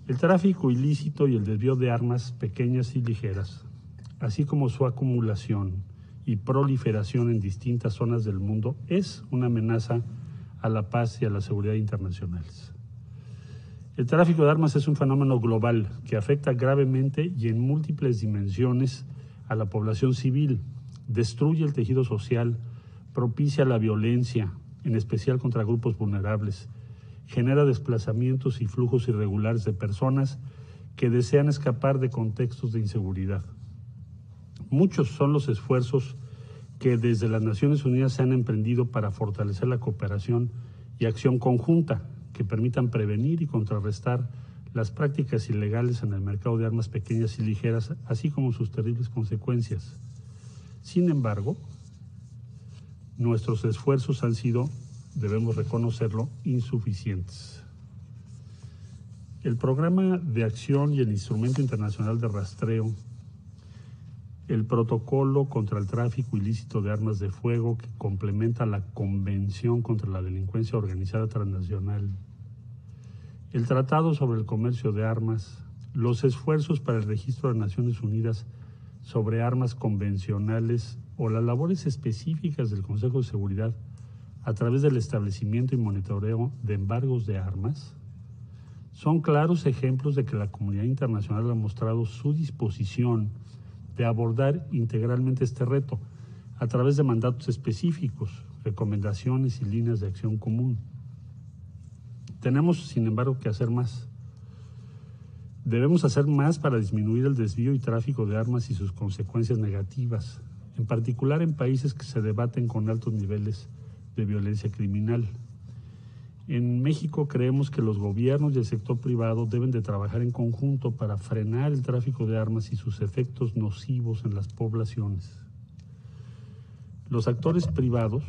El tráfico ilícito y el desvío de armas pequeñas y ligeras, así como su acumulación y proliferación en distintas zonas del mundo, es una amenaza a la paz y a la seguridad internacionales. El tráfico de armas es un fenómeno global que afecta gravemente y en múltiples dimensiones a la población civil, destruye el tejido social, propicia la violencia, en especial contra grupos vulnerables, genera desplazamientos y flujos irregulares de personas que desean escapar de contextos de inseguridad. Muchos son los esfuerzos que desde las Naciones Unidas se han emprendido para fortalecer la cooperación y acción conjunta que permitan prevenir y contrarrestar las prácticas ilegales en el mercado de armas pequeñas y ligeras, así como sus terribles consecuencias. Sin embargo, nuestros esfuerzos han sido, debemos reconocerlo, insuficientes. El Programa de Acción y el Instrumento Internacional de Rastreo, el Protocolo contra el Tráfico Ilícito de Armas de Fuego, que complementa la Convención contra la Delincuencia Organizada Transnacional, el Tratado sobre el Comercio de Armas, los esfuerzos para el registro de Naciones Unidas sobre armas convencionales o las labores específicas del Consejo de Seguridad a través del establecimiento y monitoreo de embargos de armas, son claros ejemplos de que la comunidad internacional ha mostrado su disposición de abordar integralmente este reto a través de mandatos específicos, recomendaciones y líneas de acción común. Tenemos, sin embargo, que hacer más. Debemos hacer más para disminuir el desvío y tráfico de armas y sus consecuencias negativas, en particular en países que se debaten con altos niveles de violencia criminal. En México creemos que los gobiernos y el sector privado deben de trabajar en conjunto para frenar el tráfico de armas y sus efectos nocivos en las poblaciones. Los actores privados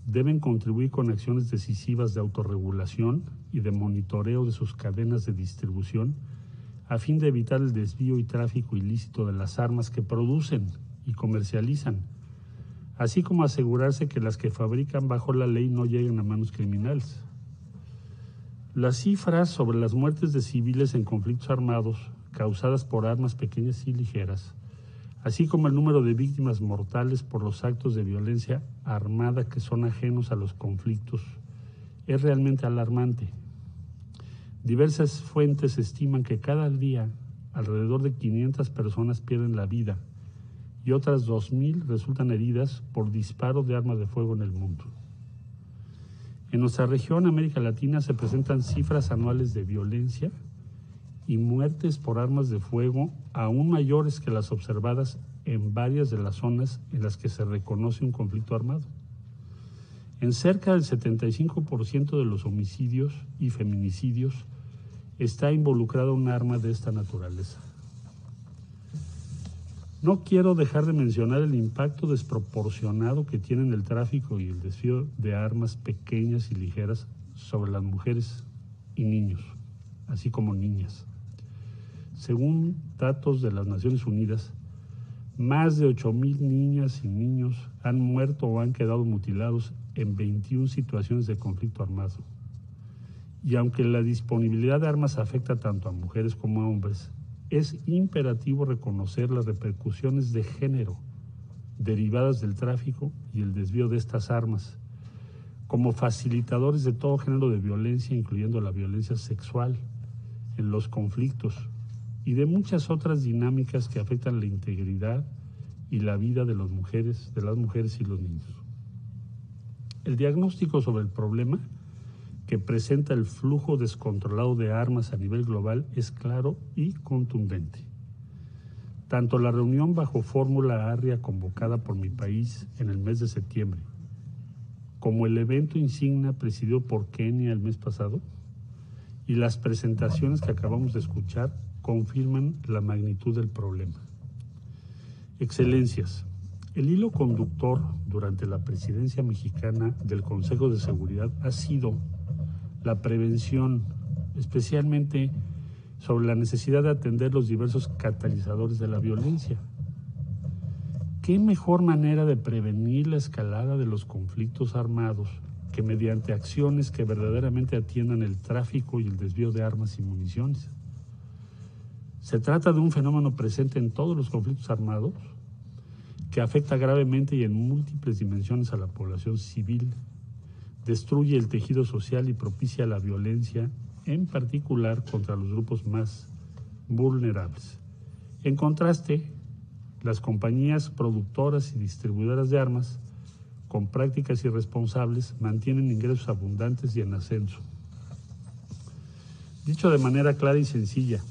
deben contribuir con acciones decisivas de autorregulación y de monitoreo de sus cadenas de distribución a fin de evitar el desvío y tráfico ilícito de las armas que producen y comercializan, así como asegurarse que las que fabrican bajo la ley no lleguen a manos criminales. Las cifras sobre las muertes de civiles en conflictos armados causadas por armas pequeñas y ligeras, así como el número de víctimas mortales por los actos de violencia armada que son ajenos a los conflictos, es realmente alarmante. Diversas fuentes estiman que cada día alrededor de 500 personas pierden la vida y otras 2,000 resultan heridas por disparo de armas de fuego en el mundo. En nuestra región, América Latina, se presentan cifras anuales de violencia y muertes por armas de fuego aún mayores que las observadas en varias de las zonas en las que se reconoce un conflicto armado. En cerca del 75% de los homicidios y feminicidios está involucrado un arma de esta naturaleza. No quiero dejar de mencionar el impacto desproporcionado que tienen el tráfico y el desvío de armas pequeñas y ligeras sobre las mujeres y niños, así como niñas. Según datos de las Naciones Unidas, más de 8,000 niñas y niños han muerto o han quedado mutilados en 21 situaciones de conflicto armado. Y aunque la disponibilidad de armas afecta tanto a mujeres como a hombres, es imperativo reconocer las repercusiones de género derivadas del tráfico y el desvío de estas armas, como facilitadores de todo género de violencia, incluyendo la violencia sexual en los conflictos y de muchas otras dinámicas que afectan la integridad y la vida de las mujeres y los niños. El diagnóstico sobre el problema que presenta el flujo descontrolado de armas a nivel global es claro y contundente. Tanto la reunión bajo fórmula ARRIA convocada por mi país en el mes de septiembre, como el evento insignia presidido por Kenia el mes pasado, y las presentaciones que acabamos de escuchar confirman la magnitud del problema. Excelencias, el hilo conductor durante la presidencia mexicana del Consejo de Seguridad ha sido la prevención, especialmente sobre la necesidad de atender los diversos catalizadores de la violencia. ¿Qué mejor manera de prevenir la escalada de los conflictos armados que mediante acciones que verdaderamente atiendan el tráfico y el desvío de armas y municiones? Se trata de un fenómeno presente en todos los conflictos armados que afecta gravemente y en múltiples dimensiones a la población civil, destruye el tejido social y propicia la violencia, en particular contra los grupos más vulnerables. En contraste, las compañías productoras y distribuidoras de armas, con prácticas irresponsables, mantienen ingresos abundantes y en ascenso. Dicho de manera clara y sencilla,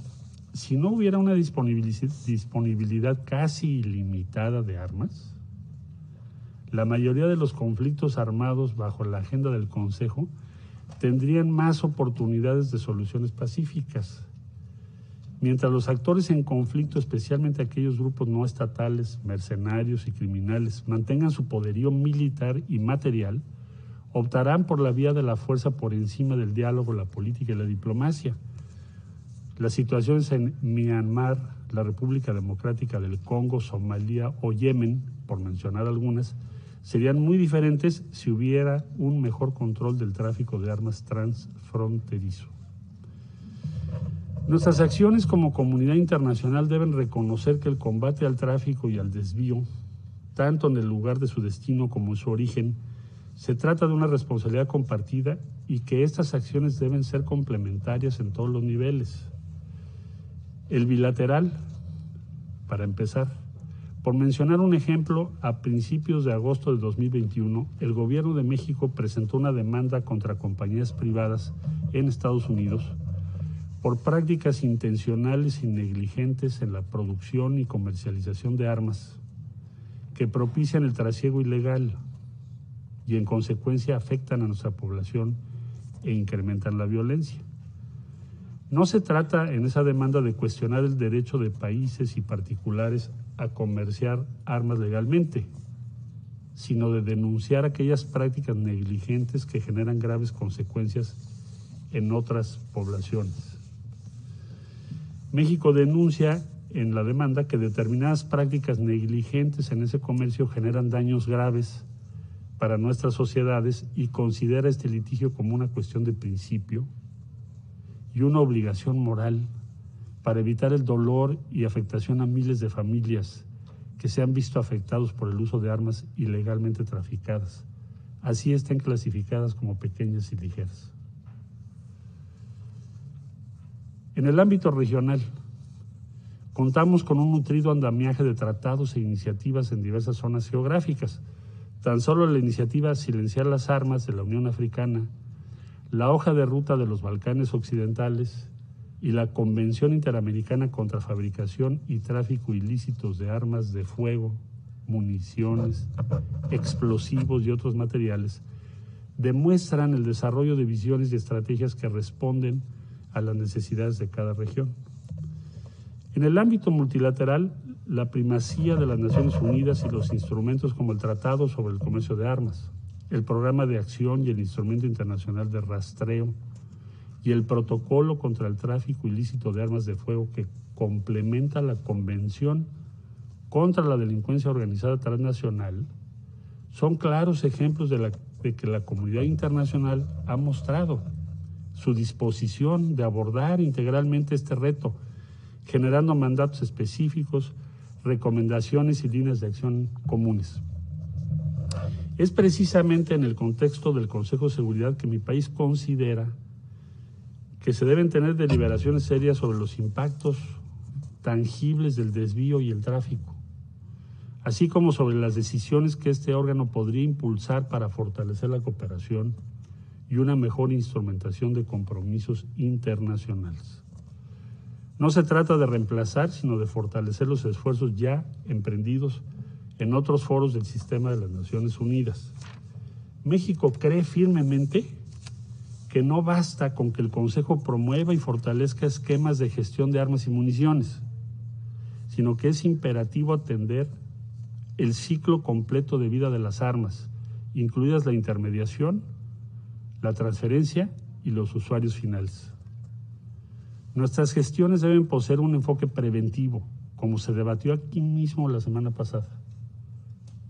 si no hubiera una disponibilidad casi ilimitada de armas, la mayoría de los conflictos armados bajo la agenda del Consejo tendrían más oportunidades de soluciones pacíficas. Mientras los actores en conflicto, especialmente aquellos grupos no estatales, mercenarios y criminales, mantengan su poderío militar y material, optarán por la vía de la fuerza por encima del diálogo, la política y la diplomacia. Las situaciones en Myanmar, la República Democrática del Congo, Somalia o Yemen, por mencionar algunas, serían muy diferentes si hubiera un mejor control del tráfico de armas transfronterizo. Nuestras acciones como comunidad internacional deben reconocer que el combate al tráfico y al desvío, tanto en el lugar de su destino como en su origen, se trata de una responsabilidad compartida y que estas acciones deben ser complementarias en todos los niveles. El bilateral, para empezar. Por mencionar un ejemplo, a principios de agosto de 2021, el gobierno de México presentó una demanda contra compañías privadas en Estados Unidos por prácticas intencionales y negligentes en la producción y comercialización de armas que propician el trasiego ilegal y en consecuencia afectan a nuestra población e incrementan la violencia. No se trata en esa demanda de cuestionar el derecho de países y particulares a comerciar armas legalmente, sino de denunciar aquellas prácticas negligentes que generan graves consecuencias en otras poblaciones. México denuncia en la demanda que determinadas prácticas negligentes en ese comercio generan daños graves para nuestras sociedades y considera este litigio como una cuestión de principio y una obligación moral para evitar el dolor y afectación a miles de familias que se han visto afectados por el uso de armas ilegalmente traficadas, así estén clasificadas como pequeñas y ligeras. En el ámbito regional, contamos con un nutrido andamiaje de tratados e iniciativas en diversas zonas geográficas. Tan solo la iniciativa Silenciar las Armas de la Unión Africana, la hoja de ruta de los Balcanes Occidentales y la Convención Interamericana contra Fabricación y Tráfico Ilícitos de Armas de Fuego, Municiones, Explosivos y otros materiales, demuestran el desarrollo de visiones y estrategias que responden a las necesidades de cada región. En el ámbito multilateral, la primacía de las Naciones Unidas y los instrumentos como el Tratado sobre el Comercio de Armas, el Programa de Acción y el Instrumento Internacional de Rastreo y el Protocolo contra el Tráfico Ilícito de Armas de Fuego que complementa la Convención contra la Delincuencia Organizada Transnacional, son claros ejemplos de que la comunidad internacional ha mostrado su disposición de abordar integralmente este reto, generando mandatos específicos, recomendaciones y líneas de acción comunes. Es precisamente en el contexto del Consejo de Seguridad que mi país considera que se deben tener deliberaciones serias sobre los impactos tangibles del desvío y el tráfico, así como sobre las decisiones que este órgano podría impulsar para fortalecer la cooperación y una mejor instrumentación de compromisos internacionales. No se trata de reemplazar, sino de fortalecer los esfuerzos ya emprendidos en otros foros del sistema de las Naciones Unidas. México cree firmemente que no basta con que el Consejo promueva y fortalezca esquemas de gestión de armas y municiones, sino que es imperativo atender el ciclo completo de vida de las armas, incluidas la intermediación, la transferencia y los usuarios finales. Nuestras gestiones deben poseer un enfoque preventivo, como se debatió aquí mismo la semana pasada,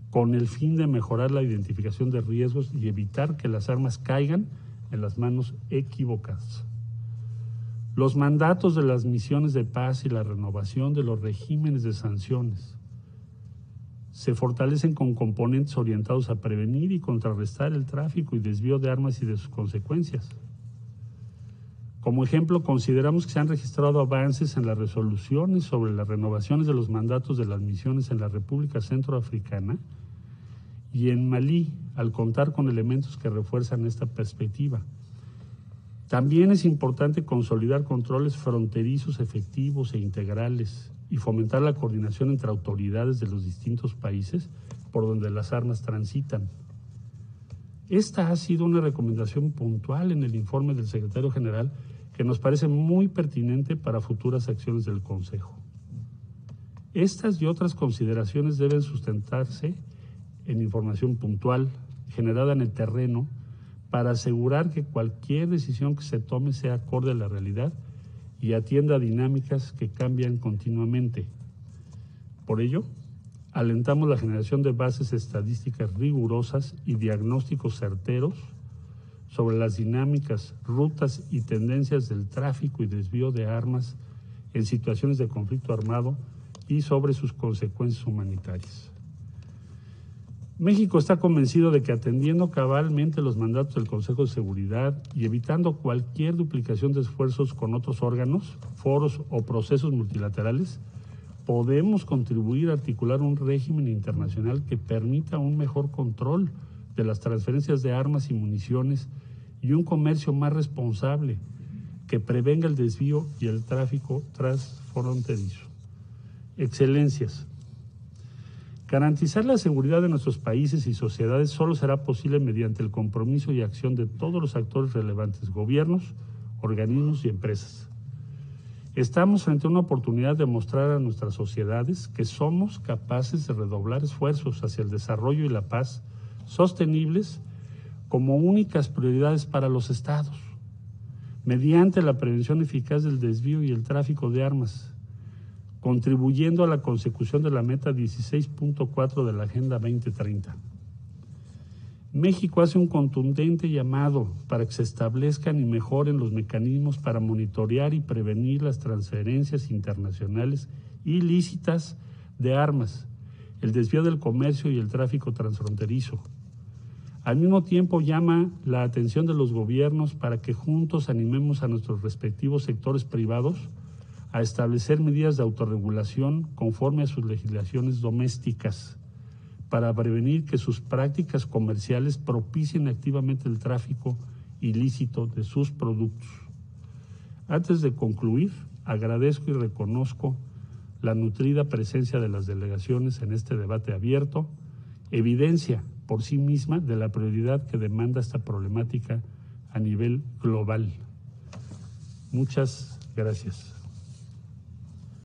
con el fin de mejorar la identificación de riesgos y evitar que las armas caigan en las manos equivocadas. Los mandatos de las misiones de paz y la renovación de los regímenes de sanciones se fortalecen con componentes orientados a prevenir y contrarrestar el tráfico y desvío de armas y de sus consecuencias. Como ejemplo, consideramos que se han registrado avances en las resoluciones sobre las renovaciones de los mandatos de las misiones en la República Centroafricana y en Malí, al contar con elementos que refuerzan esta perspectiva. También es importante consolidar controles fronterizos efectivos e integrales y fomentar la coordinación entre autoridades de los distintos países por donde las armas transitan. Esta ha sido una recomendación puntual en el informe del secretario general que nos parece muy pertinente para futuras acciones del Consejo. Estas y otras consideraciones deben sustentarse en información puntual, generada en el terreno, para asegurar que cualquier decisión que se tome sea acorde a la realidad y atienda a dinámicas que cambian continuamente. Por ello, alentamos la generación de bases estadísticas rigurosas y diagnósticos certeros sobre las dinámicas, rutas y tendencias del tráfico y desvío de armas en situaciones de conflicto armado y sobre sus consecuencias humanitarias. México está convencido de que atendiendo cabalmente los mandatos del Consejo de Seguridad y evitando cualquier duplicación de esfuerzos con otros órganos, foros o procesos multilaterales, podemos contribuir a articular un régimen internacional que permita un mejor control de las transferencias de armas y municiones y un comercio más responsable que prevenga el desvío y el tráfico transfronterizo. Excelencias. Garantizar la seguridad de nuestros países y sociedades solo será posible mediante el compromiso y acción de todos los actores relevantes, gobiernos, organismos y empresas. Estamos frente a una oportunidad de mostrar a nuestras sociedades que somos capaces de redoblar esfuerzos hacia el desarrollo y la paz sostenibles como únicas prioridades para los estados, mediante la prevención eficaz del desvío y el tráfico de armas, contribuyendo a la consecución de la meta 16.4 de la Agenda 2030. México hace un contundente llamado para que se establezcan y mejoren los mecanismos para monitorear y prevenir las transferencias internacionales ilícitas de armas, el desvío del comercio y el tráfico transfronterizo. Al mismo tiempo llama la atención de los gobiernos para que juntos animemos a nuestros respectivos sectores privados a establecer medidas de autorregulación conforme a sus legislaciones domésticas para prevenir que sus prácticas comerciales propicien activamente el tráfico ilícito de sus productos. Antes de concluir, agradezco y reconozco la nutrida presencia de las delegaciones en este debate abierto, evidencia por sí misma de la prioridad que demanda esta problemática a nivel global. Muchas gracias.